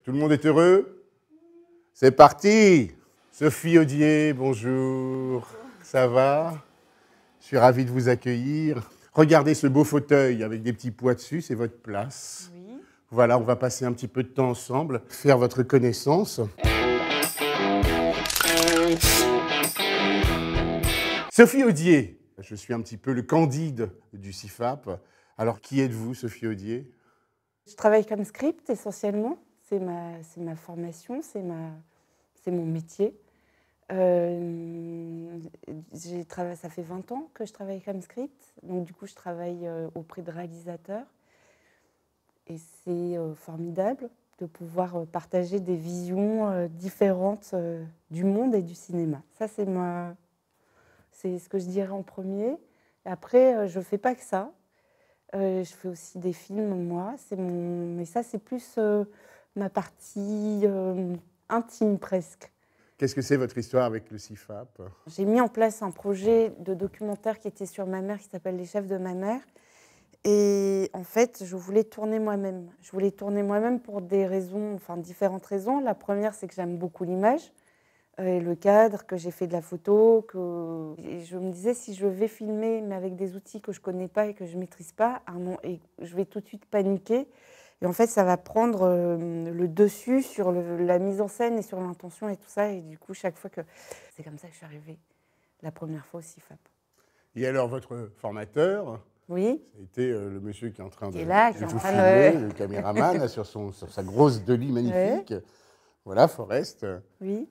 Tout le monde est heureux? C'est parti! Sophie Audier, bonjour. Ça va? Je suis ravi de vous accueillir. Regardez ce beau fauteuil avec des petits poids dessus, c'est votre place. Oui. Voilà, on va passer un petit peu de temps ensemble, faire votre connaissance. Sophie Audier, je suis un petit peu le Candide du CIFAP. Alors, qui êtes-vous, Sophie Audier? Je travaille comme script essentiellement. C'est ma formation, c'est mon métier. Ça fait 20 ans que je travaille comme script. Donc, du coup, je travaille auprès de réalisateurs. Et c'est formidable de pouvoir partager des visions différentes du monde et du cinéma. Ça, c'est ce que je dirais en premier. Et après, je ne fais pas que ça. Je fais aussi des films, moi. Mais ça, c'est plus ma partie intime, presque. Qu'est-ce que c'est votre histoire avec le CIFAP? J'ai mis en place un projet de documentaire qui était sur ma mère, qui s'appelle Les chefs de ma mère. Et en fait, je voulais tourner moi-même. Je voulais tourner moi-même pour des raisons, enfin différentes raisons. La première, c'est que j'aime beaucoup l'image, et le cadre, que j'ai fait de la photo. Et je me disais, si je vais filmer, mais avec des outils que je ne connais pas et que je ne maîtrise pas, et je vais tout de suite paniquer. Et en fait, ça va prendre le dessus sur la mise en scène et sur l'intention et tout ça. Et du coup, chaque fois que... C'est comme ça que je suis arrivée la première fois au CIFAP. Et alors, votre formateur? Oui. Ça a été le monsieur qui est en train de vous filmer, le caméraman, sur sa grosse Dolly magnifique. Ouais. Voilà, Forest. Oui.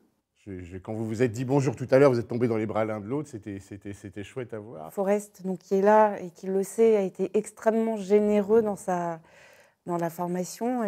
Quand vous vous êtes dit bonjour tout à l'heure, vous êtes tombés dans les bras l'un de l'autre, c'était chouette à voir. Forest, donc, qui est là et qui le sait, a été extrêmement généreux dans la formation.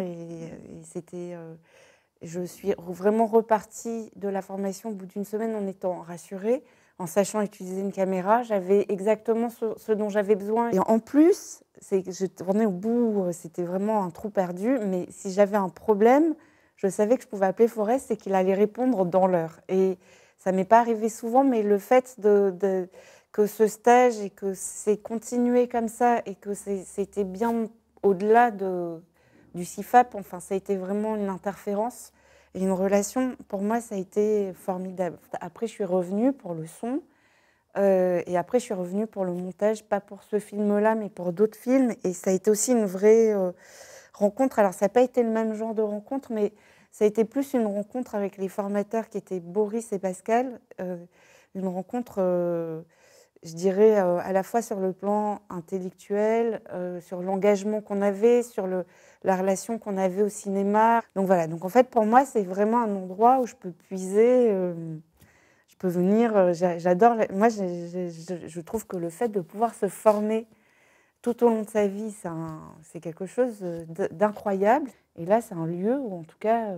Je suis vraiment repartie de la formation au bout d'une semaine en étant rassurée, en sachant utiliser une caméra. J'avais exactement ce dont j'avais besoin. Et en plus, je tournais au bout, c'était vraiment un trou perdu. Mais si j'avais un problème, je savais que je pouvais appeler Forest et qu'il allait répondre dans l'heure. Et ça ne m'est pas arrivé souvent, mais le fait que ce stage et que c'est continué comme ça et que c'était bien au-delà du CIFAP, enfin, ça a été vraiment une interférence et une relation. Pour moi, ça a été formidable. Après, je suis revenue pour le son et après, je suis revenue pour le montage, pas pour ce film-là, mais pour d'autres films. Et ça a été aussi une vraie rencontre. Alors, ça n'a pas été le même genre de rencontre, mais ça a été plus une rencontre avec les formateurs qui étaient Boris et Pascal. Une rencontre... je dirais à la fois sur le plan intellectuel, sur l'engagement qu'on avait, sur la relation qu'on avait au cinéma. Donc voilà, donc en fait pour moi c'est vraiment un endroit où je peux puiser, je peux venir, j'adore, moi je trouve que le fait de pouvoir se former tout au long de sa vie, c'est quelque chose d'incroyable. Et là c'est un lieu où en tout cas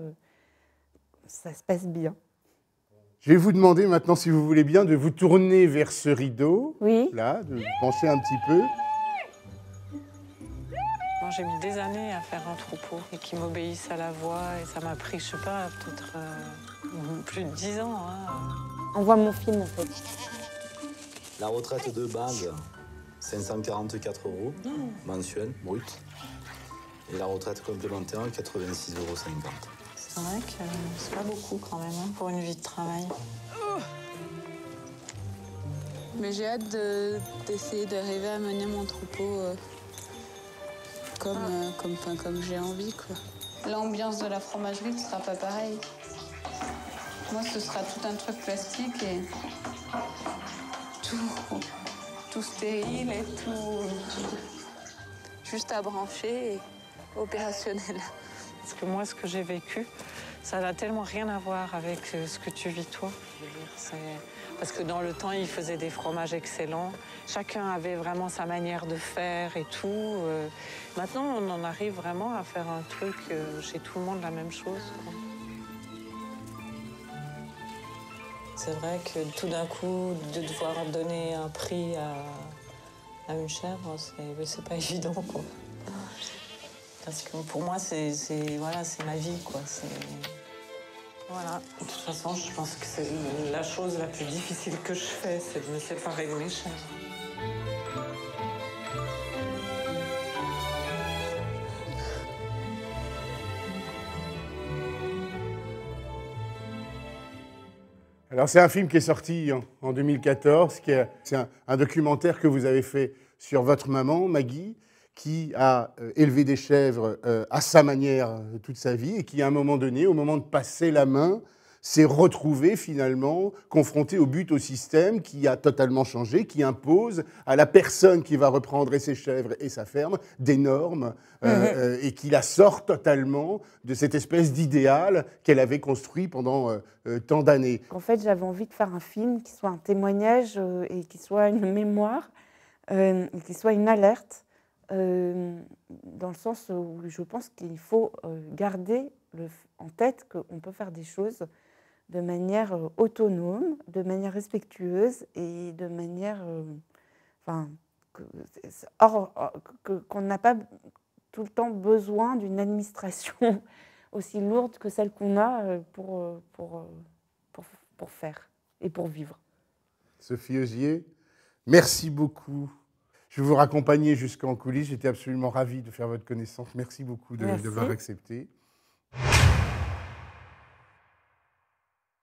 ça se passe bien. Je vais vous demander maintenant, si vous voulez bien, de vous tourner vers ce rideau. Oui. Là, de pencher un petit peu. Moi, j'ai mis des années à faire un troupeau et qui m'obéissent à la voix. Et ça m'a pris, je sais pas, peut-être plus de 10 ans. Hein. On voit mon film, en fait. La retraite de base, 544 € mensuel, brut. Et la retraite complémentaire, 86,50 €. C'est vrai que c'est pas beaucoup quand même hein, pour une vie de travail. Mais j'ai hâte d'essayer d'arriver à mener mon troupeau comme j'ai envie, quoi. L'ambiance de la fromagerie ne sera pas pareille. Moi, ce sera tout un truc plastique et tout stérile et tout juste à brancher et opérationnel. Parce que moi, ce que j'ai vécu, ça n'a tellement rien à voir avec ce que tu vis toi. Parce que dans le temps, ils faisaient des fromages excellents. Chacun avait vraiment sa manière de faire et tout. Maintenant, on en arrive vraiment à faire un truc chez tout le monde, la même chose, quoi. C'est vrai que tout d'un coup, de devoir donner un prix à une chèvre, c'est pas évident, quoi. Parce que pour moi, c'est ma vie, quoi. Voilà. De toute façon, je pense que c'est la chose la plus difficile que je fais, c'est de me séparer de mes chèvres. Alors, c'est un film qui est sorti en 2014. C'est un documentaire que vous avez fait sur votre maman, Maggie, qui a élevé des chèvres à sa manière toute sa vie et qui, à un moment donné, au moment de passer la main, s'est retrouvée finalement confrontée au but, au système qui a totalement changé, qui impose à la personne qui va reprendre ses chèvres et sa ferme des normes et qui la sort totalement de cette espèce d'idéal qu'elle avait construit pendant tant d'années. En fait, j'avais envie de faire un film qui soit un témoignage et qui soit une mémoire, et qui soit une alerte, dans le sens où je pense qu'il faut garder en tête qu'on peut faire des choses de manière autonome, de manière respectueuse et de manière... qu'on n'a pas tout le temps besoin d'une administration aussi lourde que celle qu'on a pour faire et pour vivre. Sophie Ogier, merci beaucoup. Je vais vous raccompagner jusqu'en coulisses. J'étais absolument ravi de faire votre connaissance. Merci beaucoup de m'avoir accepté.